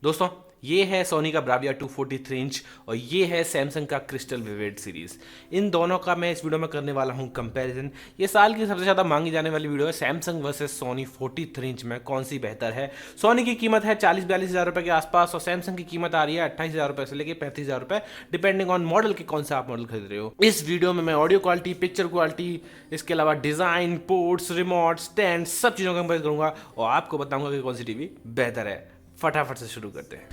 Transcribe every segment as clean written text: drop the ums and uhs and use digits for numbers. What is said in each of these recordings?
दोस्तों, ये है सोनी का ब्राविया 243 इंच और ये है सैमसंग का क्रिस्टल विविड सीरीज। इन दोनों का मैं इस वीडियो में करने वाला हूँ कंपैरिजन। ये साल की सबसे ज़्यादा मांगी जाने वाली वीडियो है, सैमसंग वर्सेस सोनी 43 इंच में कौन सी बेहतर है। सोनी की कीमत है 40-42 हज़ार रुपये के आसपास और सैमसंग की कीमत आ रही है 28 हज़ार रुपये से लेकर 35 हज़ार रुपये, डिपेंडिंग ऑन मॉडल के कौन सा आप मॉडल खरीद रहे हो। इस वीडियो में मैं ऑडियो क्वालिटी, पिक्चर क्वालिटी, इसके अलावा डिज़ाइन, पोर्ट्स, रिमोट, स्टैंड, सब चीज़ों का कंपेयर करूंगा और आपको बताऊंगा कि कौन सी टीवी बेहतर है। फटाफट से शुरू करते हैं।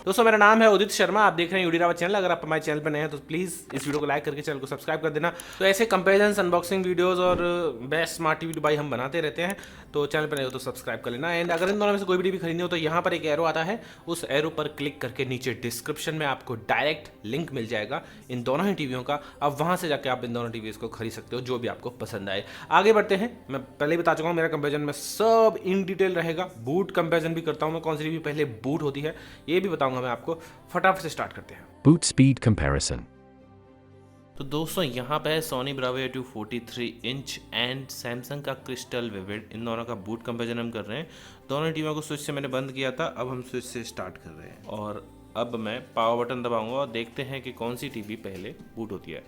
दोस्तों, मेरा नाम है उदित शर्मा, आप देख रहे हैं यूडी रावत चैनल। अगर आप हमारे चैनल पर नए हैं तो प्लीज़ इस वीडियो को लाइक करके चैनल को सब्सक्राइब कर देना। तो ऐसे कंपैरिजन, अनबॉक्सिंग वीडियोस और बेस्ट स्मार्ट टीवी भाई हम बनाते रहते हैं, तो चैनल पर नए हो तो सब्सक्राइब कर लेना। एंड अगर इन दोनों में से कोई भी टीवी खरीदनी हो तो यहाँ पर एक एरो आता है, उस एरो पर क्लिक करके नीचे डिस्क्रिप्शन में आपको डायरेक्ट लिंक मिल जाएगा इन दोनों ही टीवियों का। अब वहाँ से जाकर आप इन दोनों टीवीज़ को खरीद सकते हो जो भी आपको पसंद आए। आगे बढ़ते हैं। मैं पहले ही बता चुका हूँ, मेरा कंपैरिजन में सब इन डिटेल रहेगा। बूट कंपैरिजन भी करता हूँ मैं, कौन सी टीवी पहले बूट होती है ये भी बताऊंगा मैं आपको। फटाफट से स्टार्ट करते हैं। Boot speed comparison. तो दोस्तों, यहाँ पे है Soni Bravia 243 inch and Samsung का क्रिस्टल विविड। इन दोनों का बूट कंपेरिजन हम कर रहे हैं। दोनों टीवियों को स्विच से मैंने बंद किया था, अब हम स्विच से स्टार्ट कर रहे हैं और अब मैं पावर बटन दबाऊंगा और देखते हैं कि कौन सी टीवी पहले बूट होती है।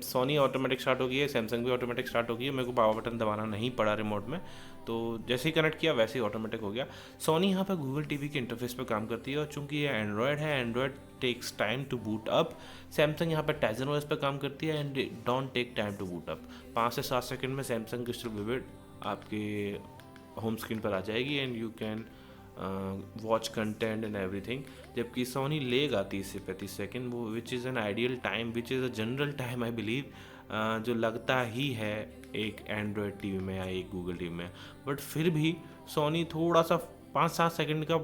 सोनी ऑटोमेटिक स्टार्ट हो गई है, सैमसंग भी ऑटोमेटिक स्टार्ट हो गई है। मेरे को पावर बटन दबाना नहीं पड़ा रिमोट में, तो जैसे ही कनेक्ट किया वैसे ही ऑटोमेटिक हो गया। सोनी यहाँ पर गूगल टीवी के इंटरफेस पे काम करती है और चूंकि ये एंड्रॉयड है, Android takes time to boot up. Samsung यहाँ पर टाइजन ओएस पे काम करती है and don't take time to boot up. 5 से 7 सेकंड में सैमसंग क्रिस्टल विविड आपके होम स्क्रीन पर आ जाएगी and you can watch content and everything. जबकि सोनी लेगा 30 से 35 सेकेंड, वो which is an ideal time, which is a general time I believe, जो लगता ही है एक एंड्रॉयड टीवी में या एक गूगल टीवी में। बट फिर भी सोनी थोड़ा सा 5-7 सेकंड का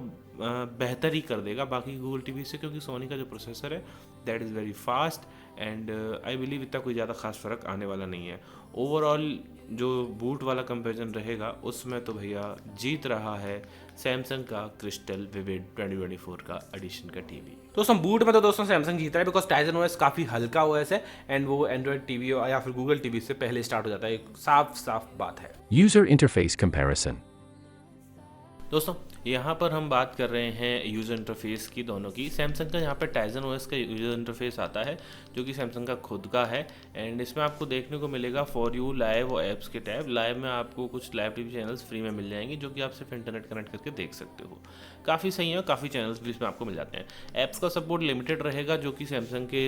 बेहतर ही कर देगा बाकी गूगल टीवी से, क्योंकि सोनी का जो प्रोसेसर है that is very fast and I believe इतना कोई ज़्यादा खास फ़र्क आने वाला नहीं है। ओवरऑल जो बूट वाला कंपैरिजन रहेगा उसमें तो भैया जीत रहा है सैमसंग का क्रिस्टल विविड 2024 का एडिशन का टीवी। दोस्तों, बूट में तो दोस्तों सैमसंग जीत रहा है, बिकॉज टाइजन ओएस काफ़ी हल्का ओएस है एंड वो एंड्रॉयड टीवी या फिर गूगल टीवी से पहले स्टार्ट हो जाता है। एक साफ साफ बात है। User interface comparison. दोस्तों, यहाँ पर हम बात कर रहे हैं यूज़र इंटरफेस की, दोनों की। सैमसंग का यहाँ पे टाइजन ओएस का यूज़र इंटरफेस आता है जो कि सैमसंग का खुद का है एंड इसमें आपको देखने को मिलेगा फॉर यू, लाइव और ऐप्स के टैब। लाइव में आपको कुछ लाइव टीवी चैनल्स फ्री में मिल जाएंगे जो कि आप सिर्फ इंटरनेट कनेक्ट करके देख सकते हो। काफ़ी सही है, काफ़ी चैनल्स भी इसमें आपको मिल जाते हैं। ऐप्स का सपोर्ट लिमिटेड रहेगा, जो कि सैमसंग के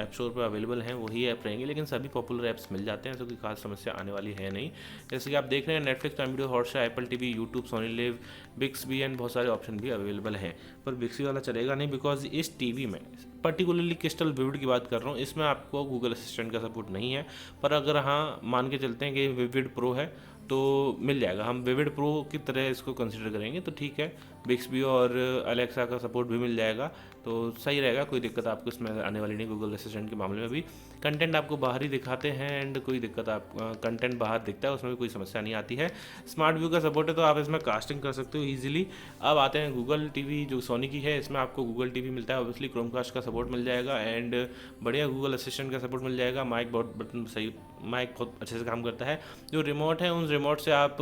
ऐप स्टोर पर अवेलेबल हैं वही ऐप रहेंगे, लेकिन सभी पॉपुलर ऐप्स मिल जाते हैं, तो कोई खास समस्या आने वाली है नहीं। जैसे कि आप देख रहे हैं Netflix, Prime Video, Hotstar, Apple TV, YouTube, Sony Liv, Bixby and बहुत सारे ऑप्शन भी अवेलेबल हैं। पर बिक्सबी वाला चलेगा नहीं, बिकॉज इस टीवी में पर्टिकुलरली क्रिस्टल विविड की बात कर रहा हूँ, इसमें आपको गूगल असिस्टेंट का सपोर्ट नहीं है। पर अगर हाँ मान के चलते हैं कि विविड प्रो है तो मिल जाएगा, हम विविड प्रो की तरह इसको कंसिडर करेंगे तो ठीक है। बिक्सबी और अलेक्सा का सपोर्ट भी मिल जाएगा तो सही रहेगा, कोई दिक्कत आपको इसमें आने वाली नहीं। गूगल असिस्टेंट के मामले में भी कंटेंट आपको बाहर ही दिखाते हैं एंड कोई दिक्कत, आप कंटेंट बाहर दिखता है उसमें भी कोई समस्या नहीं आती है। स्मार्ट व्यू का सपोर्ट है तो आप इसमें कास्टिंग कर सकते हो ईजिली। अब आते हैं गूगल टीवी जो सोनी की है, इसमें आपको गूगल टीवी मिलता है, ऑब्वियसली क्रोमकास्ट का सपोर्ट मिल जाएगा एंड बढ़िया गूगल असिस्टेंट का सपोर्ट मिल जाएगा। माइक बहुत बटन सही, माइक बहुत अच्छे से काम करता है। जो रिमोट है उन रिमोट से आप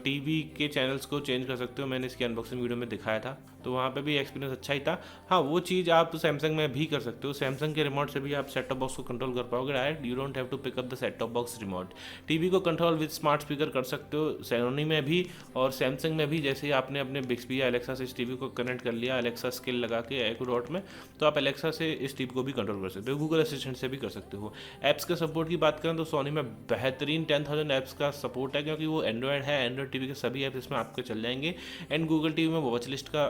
टीवी के चैनल्स को चेंज कर सकते हो, मैंने इसकी अनबॉक्सिंग वीडियो में दिखाया था तो वहाँ पे भी एक्सपीरियंस अच्छा ही था। हाँ, वो चीज़ आप सैमसंग में भी कर सकते हो, सैमसंग के रिमोट से भी आप सेट टॉप बॉक्स को कंट्रोल कर पाओगे direct. You don't have to pick up the set top box remote. TV को कंट्रोल विद स्मार्ट स्पीकर कर सकते हो सोनी में भी और सैमसंग में भी। जैसे ही आपने अपने बिक्सबी या एलेक्सा से इस टीवी को कनेक्ट कर लिया, एलेक्सा स्किल लगा के एको डॉट में, तो आप एलेक्सा से इस टीवी को भी कंट्रोल कर सकते हो, गूगल असिस्टेंट से भी कर सकते हो। ऐप्स के सपोर्ट की बात करें तो सोनी में बेहतरीन 10,000 ऐप्स का सपोर्ट है, क्योंकि वो एंड्रॉयड है, एंड्रॉयड टीवी के सभी ऐप्स इसमें आपके चल जाएंगे एंड गूगल टीवी में वॉच लिस्ट का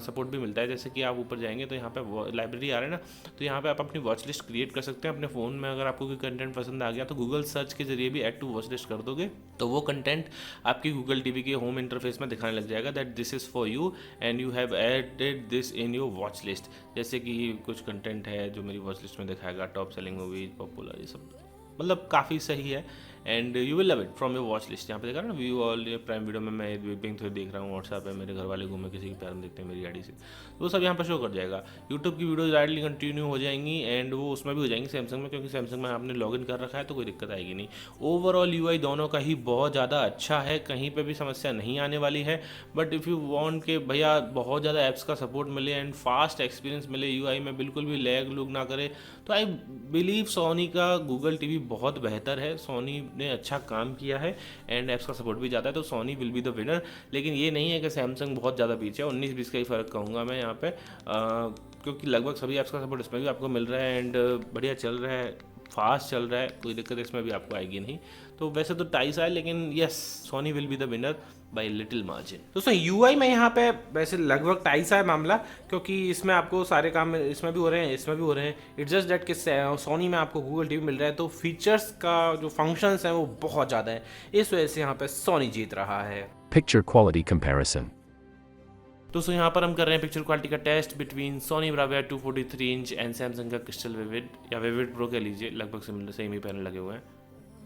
सपोर्ट भी मिलता है। जैसे कि आप ऊपर जाएंगे तो यहाँ पे लाइब्रेरी आ रहा है ना, तो यहाँ पे आप अपनी वॉच लिस्ट क्रिएट कर सकते हैं अपने फ़ोन में। अगर आपको कोई कंटेंट पसंद आ गया तो गूगल सर्च के जरिए भी ऐड टू वॉच लिस्ट कर दोगे तो वो कंटेंट आपकी गूगल टीवी के होम इंटरफेस में दिखाने लग जाएगा that this is for you and you have added this in your watch list. जैसे कि कुछ कंटेंट है जो मेरी वॉच लिस्ट में दिखाएगा, टॉप सेलिंग मूवीज, पॉपुलर, ये सब, मतलब काफ़ी सही है and you will love it from your watch list. यहाँ पे देखा ना व्यू ऑल प्राइम वीडियो में मैं बिग थ्रू देख रहा हूँ, व्हाट्सएप पे मेरे घर वाले घूमे किसी के प्यार में देखते हैं मेरी आईडी से, तो वो सब यहाँ पर शो कर जाएगा। यूट्यूब की वीडियो डायरेक्टली कंटिन्यू हो जाएंगी एंड वो उसमें भी हो जाएंगी सैमसंग में, क्योंकि सैमसंग में आपने लॉगिन कर रखा है तो कोई दिक्कत आएगी नहीं। ओवरऑल यूआई दोनों का ही बहुत ज़्यादा अच्छा है, कहीं पे भी समस्या नहीं आने वाली है। बट इफ़ यू वांट के भैया बहुत ज़्यादा ऐप्स का सपोर्ट मिले एंड फास्ट एक्सपीरियंस मिले यूआई में, बिल्कुल भी लैग लूग ना करे, तो आई बिलीव सोनी का गूगल टीवी बहुत बेहतर है। सोनी ने अच्छा काम किया है एंड ऐप्स का सपोर्ट भी जाता है, तो Sony will be the winner. लेकिन ये नहीं है कि सैमसंग बहुत ज़्यादा पीछे है, 19-20 का ही फ़र्क कहूँगा मैं यहाँ पे, क्योंकि लगभग सभी ऐप्स का सपोर्ट इसमें भी आपको मिल रहा है एंड बढ़िया चल रहा है, फास्ट चल रहा है, कोई दिक्कत इसमें भी आपको आएगी नहीं। तो वैसे तो टाइस है, लेकिन yes Sony will be the winner by little margin. दोस्तों यूआई में यहाँ पे वैसे लगभग टाइस है मामला, क्योंकि इसमें आपको सारे काम इसमें भी हो रहे हैं, इसमें भी हो रहे हैं। इट्स जस्ट डेट कि सोनी में आपको गूगल टीवी मिल रहा है, तो फीचर्स का जो फंक्शंस हैं वो बहुत ज़्यादा है, इस वजह से यहाँ पे सोनी जीत रहा है। Picture quality comparison. दोस्तों यहाँ पर हम कर रहे हैं पिक्चर क्वालिटी का test between Sony Bravia 243 inch and Samsung का क्रिस्टल विविड या विविड प्रो कह लीजिए, लगभग सिमिलर सेम ही पैनल लगे हुए हैं।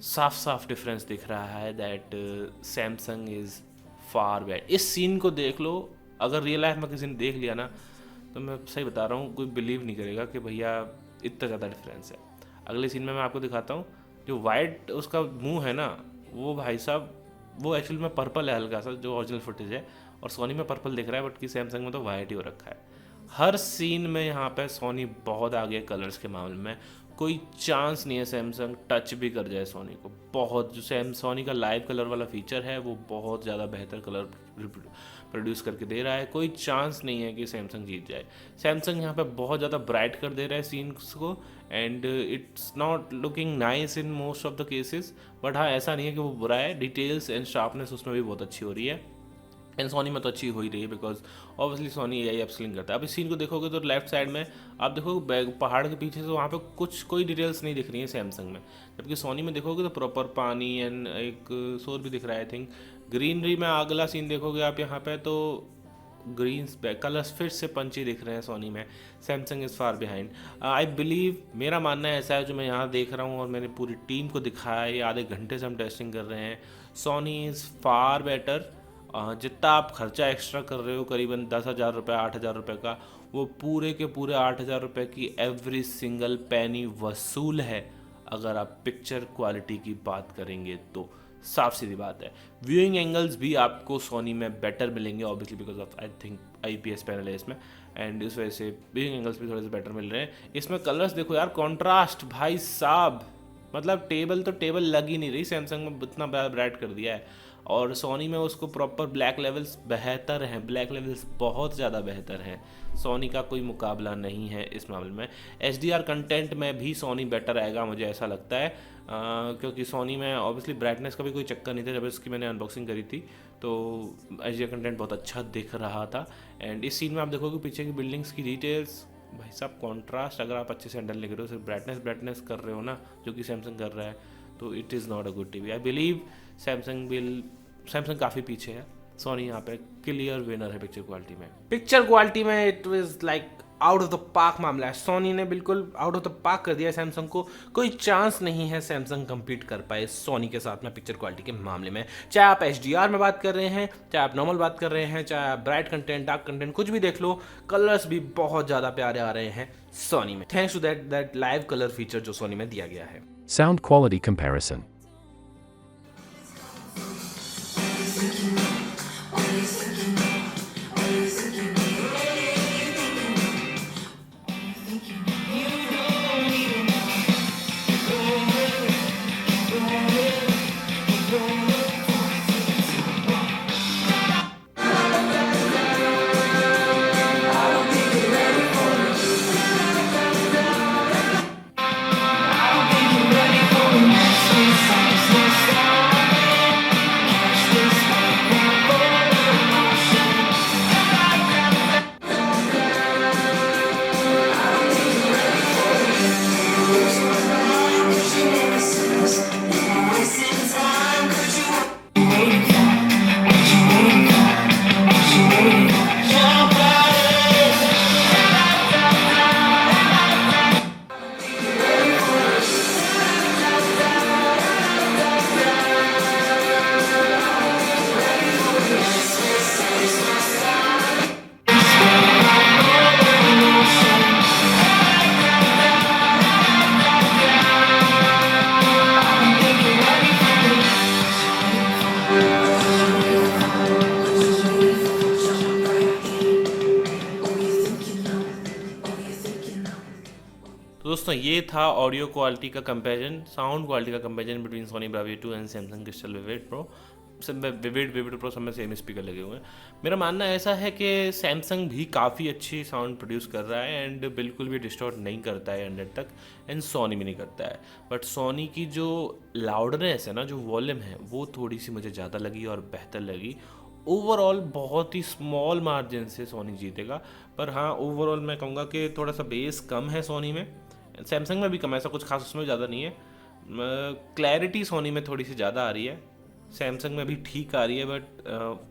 साफ साफ डिफरेंस दिख रहा है that Samsung is far better. इस सीन को देख लो, अगर रियल लाइफ में किसी ने देख लिया ना, तो मैं सही बता रहा हूँ कोई बिलीव नहीं करेगा कि भैया इतना ज़्यादा डिफरेंस है। अगले सीन में मैं आपको दिखाता हूँ, जो वाइट उसका मुंह है ना, वो भाई साहब वो एक्चुअली में पर्पल है हल्का सा, जो ओरिजिनल फुटेज है, और सोनी में पर्पल दिख रहा है, बट कि सैमसंग में तो वाइट ही हो रखा है। हर सीन में यहाँ पे सोनी बहुत आगे है कलर्स के मामले में, कोई चांस नहीं है सैमसंग टच भी कर जाए सोनी को। बहुत जो सोनी का लाइव कलर वाला फीचर है वो बहुत ज़्यादा बेहतर कलर प्रोड्यूस करके दे रहा है, कोई चांस नहीं है कि सैमसंग जीत जाए। सैमसंग यहाँ पे बहुत ज़्यादा ब्राइट कर दे रहा है सीन्स को and it's not looking nice in most of the cases, but हाँ ऐसा नहीं है कि वो बुरा है। डिटेल्स एंड शार्पनेस उसमें भी बहुत अच्छी हो रही है एंड सोनी में तो अच्छी हो ही रही है, because obviously Sony AI upskilling करता है। अब इस सीन को देखोगे तो लेफ्ट साइड में आप देखोगे पहाड़ के पीछे से वहाँ पे कोई डिटेल्स नहीं दिख रही है सैमसंग में, जबकि सोनी में देखोगे तो प्रॉपर पानी एंड एक शोर भी दिख रहा है। आई थिंक ग्रीनरी में अगला सीन देखोगे आप यहाँ पे तो ग्रीन कलर्स फिर से पंची दिख रहे हैं सोनी में। Samsung is far behind. I believe, मेरा मानना ऐसा है, जो मैं यहाँ देख रहा हूँ और मैंने पूरी टीम को दिखाया है, आधे घंटे से हम टेस्टिंग कर रहे हैं, सोनी इज़ फार बेटर। जितना आप खर्चा एक्स्ट्रा कर रहे हो करीबन 10,000 रुपये 8,000 रुपये का, वो पूरे के पूरे 8,000 रुपये की एवरी सिंगल पैनी वसूल है अगर आप पिक्चर क्वालिटी की बात करेंगे तो। साफ सीधी बात है, व्यूइंग एंगल्स भी आपको सोनी में बेटर मिलेंगे obviously because of I think IPS panel है इसमें, एंड इस वजह से व्यूइंग एंगल्स भी थोड़े से बेटर मिल रहे हैं। इसमें कलर्स देखो यार, कॉन्ट्रास्ट भाई साहब, मतलब टेबल लग ही नहीं रही। सैमसंग में इतना ब्राइट कर दिया है और सोनी में उसको प्रॉपर ब्लैक लेवल्स बेहतर हैं, ब्लैक लेवल्स बहुत ज़्यादा बेहतर हैं। सोनी का कोई मुकाबला नहीं है इस मामले में। HDR कंटेंट में भी सोनी बेटर आएगा मुझे ऐसा लगता है, क्योंकि सोनी में ऑब्वियसली ब्राइटनेस का भी कोई चक्कर नहीं था। जब इसकी मैंने अनबॉक्सिंग करी थी तो HDR कंटेंट बहुत अच्छा दिख रहा था। एंड इस सीन में आप देखोगे पीछे की बिल्डिंग्स की डिटेल्स, भाई साहब कॉन्ट्रास्ट अगर आप अच्छे से हैंडल नहीं कर रहे हो, सिर्फ ब्राइटनेस कर रहे हो ना, जो कि सैमसंग कर रहा है, तो it is not a good TV. I believe Samsung काफ़ी पीछे है, सोनी यहाँ पे क्लियर विनर है पिक्चर क्वालिटी में। पिक्चर क्वालिटी में it was like out of the park मामला है, सोनी ने बिल्कुल आउट ऑफ द पार्क कर दिया सैमसंग को। कोई चांस नहीं है सैमसंग compete कर पाए सोनी के साथ में पिक्चर क्वालिटी के मामले में। चाहे आप HDR में बात कर रहे हैं, चाहे आप नॉर्मल बात कर रहे हैं, चाहे आप ब्राइट कंटेंट डार्क कंटेंट कुछ भी देख लो, कलर्स भी बहुत ज़्यादा प्यारे आ रहे हैं सोनी में, thanks to that live colour feature जो सोनी में दिया गया है। Sound quality comparison. तो दोस्तों ये था ऑडियो क्वालिटी का कंपैरिजन, साउंड क्वालिटी का comparison between Sony Bravia 2 and Samsung crystal vivid pro. सब में विविड प्रो सब में सेम स्पीकर लगे हुए हैं। मेरा मानना ऐसा है कि सैमसंग भी काफ़ी अच्छी साउंड प्रोड्यूस कर रहा है एंड बिल्कुल भी डिस्टॉर्ट नहीं करता है 100 तक, एंड सोनी भी नहीं करता है। बट सोनी की जो लाउडनेस है ना, जो वॉल्यूम है, वो थोड़ी सी मुझे ज़्यादा लगी और बेहतर लगी। ओवरऑल बहुत ही स्मॉल मार्जिन से सोनी जीतेगा, पर हाँ ओवरऑल मैं कहूँगा कि थोड़ा सा बेस कम है सोनी में, सैमसंग में भी कम है, ऐसा कुछ खास उसमें ज़्यादा नहीं है। क्लैरिटी सोनी में थोड़ी सी ज़्यादा आ रही है, सैमसंग में भी ठीक आ रही है, बट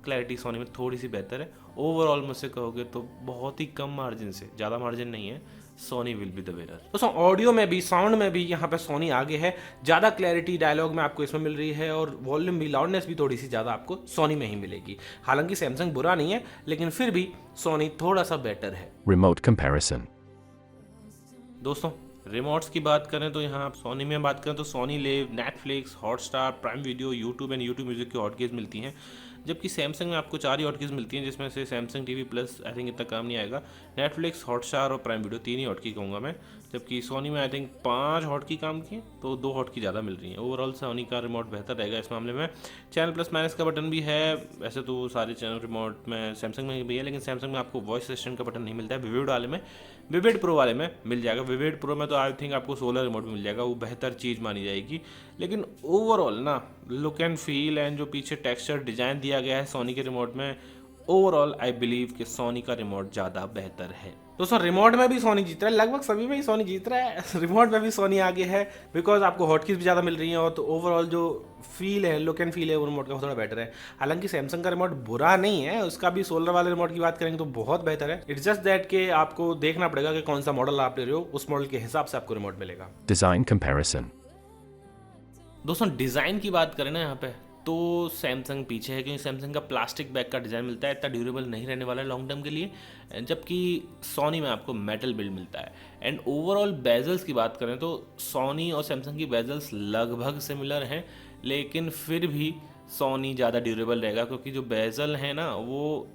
क्लैरिटी सोनी में थोड़ी सी बेहतर है। ओवरऑल मुझसे कहोगे तो बहुत ही कम मार्जिन से, ज़्यादा मार्जिन नहीं है, Sony will be the winner. दोस्तों ऑडियो में भी, साउंड में भी यहाँ पे सोनी आगे है, ज़्यादा क्लैरिटी डायलॉग में आपको इसमें मिल रही है, और वॉल्यूम भी, लाउडनेस भी थोड़ी सी ज़्यादा आपको सोनी में ही मिलेगी। हालांकि सैमसंग बुरा नहीं है, लेकिन फिर भी सोनी थोड़ा सा बेटर है। Remote comparison. दोस्तों रिमोट्स की बात करें तो यहाँ सोनी में बात करें तो सोनी लेव, Netflix, Hotstar, prime video, YouTube and YouTube music की हॉटकीज मिलती हैं, जबकि सैमसंग में आपको 4 ही हॉटकीज मिलती हैं, जिसमें से Samsung TV plus I think इतना काम नहीं आएगा, नेटफ्लिक्स, हॉटस्टार और प्राइम वीडियो 3 ही हॉटकी कहूँगा मैं, जबकि सोनी में आई थिंक 5 हॉटकी काम की, तो 2 हॉटकी ज़्यादा मिल रही हैं। ओवरऑल सोनी का रिमोट बेहतर रहेगा इस मामले में। चैनल प्लस माइनस का बटन भी है, वैसे तो सारे चैनल रिमोट में सैमसंग में भी है, लेकिन सैमसंग में आपको वॉइस असिस्टेंट का बटन नहीं मिलता है, विविड वाले में, विविड प्रो वाले में मिल जाएगा। विविड प्रो में तो आई थिंक आपको सोलर रिमोट भी मिल जाएगा, वो बेहतर चीज़ मानी जाएगी। लेकिन ओवरऑल ना लुक एंड फील एंड जो पीछे टेक्सचर डिजाइन दिया गया है सोनी के रिमोट में, ओवरऑल आई बिलीव कि सोनी का रिमोट ज़्यादा बेहतर है। दोस्तों रिमोट में भी सोनी जीत रहा है, लगभग सभी में ही सोनी जीत रहा है। रिमोट में भी सोनी आगे है, बिकॉज आपको हॉटकीज भी ज़्यादा मिल रही हैं, और तो ओवरऑल जो फील है, लुक एंड फील है, वो रिमोट का थोड़ा बेटर है। हालांकि सैमसंग का रिमोट बुरा नहीं है, उसका भी सोलर वाले रिमोट की बात करेंगे तो बहुत बेहतर है। इट्स जस्ट दैट कि आपको देखना पड़ेगा कि कौन सा मॉडल आप ले रहे हो, उस मॉडल के हिसाब से आपको रिमोट मिलेगा। Design comparison. दोस्तों डिज़ाइन की बात करें ना यहाँ पे, तो सैमसंग पीछे है, क्योंकि सैमसंग का प्लास्टिक बैग का डिज़ाइन मिलता है, इतना ड्यूरेबल नहीं रहने वाला है लॉन्ग टर्म के लिए, जबकि सोनी में आपको मेटल बिल्ड मिलता है। एंड ओवरऑल बेजल्स की बात करें तो सोनी और सैमसंग की बेजल्स लगभग सिमिलर हैं, लेकिन फिर भी सोनी ज़्यादा ड्यूरेबल रहेगा, क्योंकि जो बेजल है ना वो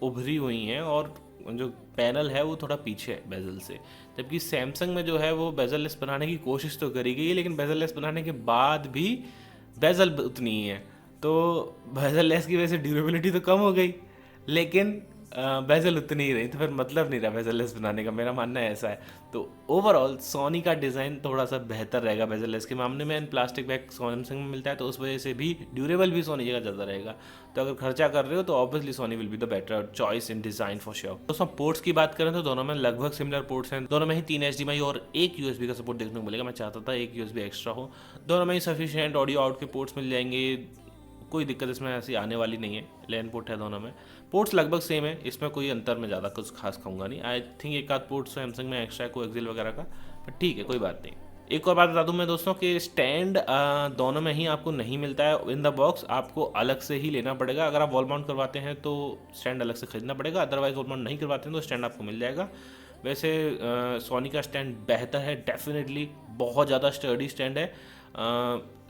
उभरी हुई हैं और जो पैनल है वो थोड़ा पीछे है बेजल से, जबकि सैमसंग में जो है वो बेजल लेस बनाने की कोशिश तो करी गई है, लेकिन बेजल लेस बनाने के बाद भी बेजल उतनी ही है, तो बेजल लेस की वजह से ड्यूरेबिलिटी तो कम हो गई, लेकिन बेजल उतनी ही रही, तो फिर मतलब नहीं रहा बेजल लेस बनाने का, मेरा मानना है ऐसा है। तो ओवरऑल सोनी का डिज़ाइन थोड़ा सा बेहतर रहेगा बेजल लेस के मामले में, एंड प्लास्टिक बैग सैमसंग में मिलता है, तो उस वजह से भी ड्यूरेबल भी सोनी जगह ज़्यादा रहेगा। तो अगर खर्चा कर रहे हो तो obviously Sony will be the better choice in design for sure. दोस्तों पोर्ट्स की बात करें तो दोनों में लगभग सिमिलर पोर्ट्स हैं, दोनों में ही 3 HDMI और 1 USB का सपोर्ट देखने को मिलेगा। मैं चाहता था 1 USB एक्स्ट्रा हो। दोनों में ही सफिशिएंट ऑडियो आउट के पोर्ट्स मिल जाएंगे, कोई दिक्कत इसमें ऐसी आने वाली नहीं है। लैन पोर्ट है दोनों में, पोर्ट्स लगभग सेम है, इसमें कोई अंतर में ज़्यादा कुछ खास कहूँगा नहीं। आई थिंक एक आध पोर्ट सैमसंग में एक्स्ट्रा है, कोएक्सियल वगैरह का, पर ठीक है कोई बात नहीं। एक और बात बता दूं मैं दोस्तों कि स्टैंड दोनों में ही आपको नहीं मिलता है इन द बॉक्स, आपको अलग से ही लेना पड़ेगा। अगर आप वॉल माउंट करवाते हैं तो स्टैंड अलग से खरीदना पड़ेगा, अदरवाइज वॉल माउंट नहीं करवाते हैं तो स्टैंड आपको मिल जाएगा। वैसे सोनी का स्टैंड बेहतर है डेफिनेटली, बहुत ज़्यादा स्टर्डी स्टैंड है,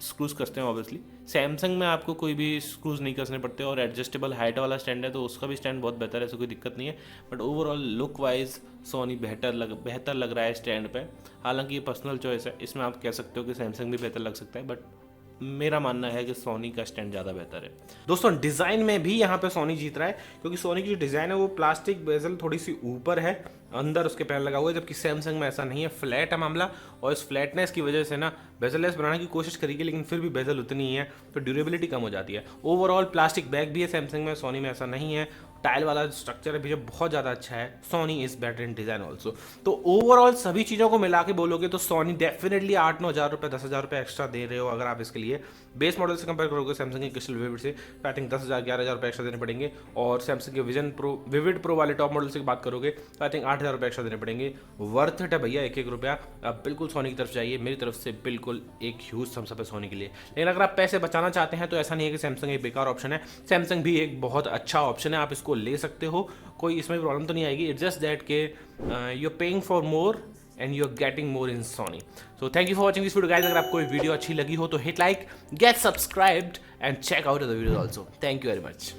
स्क्रूज कसते हैं ऑब्वियसली। सैमसंग में आपको कोई भी स्क्रूज नहीं कसने पड़ते, और एडजस्टेबल हाइट वाला स्टैंड है तो उसका भी स्टैंड बहुत बेहतर है, ऐसे कोई दिक्कत नहीं है। But overall look wise Sony बेहतर लग रहा है स्टैंड पे। हालांकि ये पर्सनल चॉइस है, इसमें आप कह सकते हो कि सैमसंग भी बेहतर लग सकता है, बट मेरा मानना है कि सोनी का स्टैंड ज़्यादा बेहतर है। दोस्तों डिज़ाइन में भी यहाँ पे सोनी जीत रहा है, क्योंकि सोनी की जो डिज़ाइन है वो प्लास्टिक बेजल थोड़ी सी ऊपर है, अंदर उसके पैनल लगा हुआ है, जबकि सैमसंग में ऐसा नहीं है, फ्लैट है मामला। और इस फ्लैटनेस की वजह से ना बेजल लेस बनाने की कोशिश करेगी, लेकिन फिर भी बेजल उतनी ही है, तो ड्यूरेबिलिटी कम हो जाती है। ओवरऑल प्लास्टिक बैग भी है सैमसंग में, सोनी में ऐसा नहीं है। टाइल वाला स्ट्रक्चर है भी जो बहुत ज़्यादा अच्छा है, Sony is better in design also. तो ओवरऑल सभी चीज़ों को मिला के बोलोगे तो सोनी डेफिनेटली 8-9 हज़ार रुपये, 10,000 रुपये एक्स्ट्रा दे रहे हो अगर आप इसके लिए बेस मॉडल से कंपेयर करोगे सैमसंग के क्रिस्टल विविड से, तो आई थिंक 10,000 11,000 रुपये एक्स्ट्रा देने पड़ेंगे। और सैमसंग के विविड प्रो वाले टॉप मॉडल से बात करोगे तो आई थिंक 8,000 रुपये एक्स्ट्रा देने पड़ेंगे। वर्थ इट है भैया, एक रुपया अब बिल्कुल सोनी की तरफ चाहिए, मेरी तरफ से बिल्कुल एक ह्यूज थम्स अप है सोनी के लिए। लेकिन अगर आप पैसे बचाना चाहते हैं तो ऐसा नहीं है कि सैमसंग एक बेकार ऑप्शन है, सैमसंग भी एक बहुत अच्छा ऑप्शन है, आप इसको ले सकते हो, कोई इसमें प्रॉब्लम तो नहीं आएगी। इट्स जस्ट दैट के you are paying for more and you are getting more in Sony. So thank you for watching this video guys. अगर आपको वीडियो अच्छी लगी हो तो hit like, get subscribed and check out the video also. Thank you very much.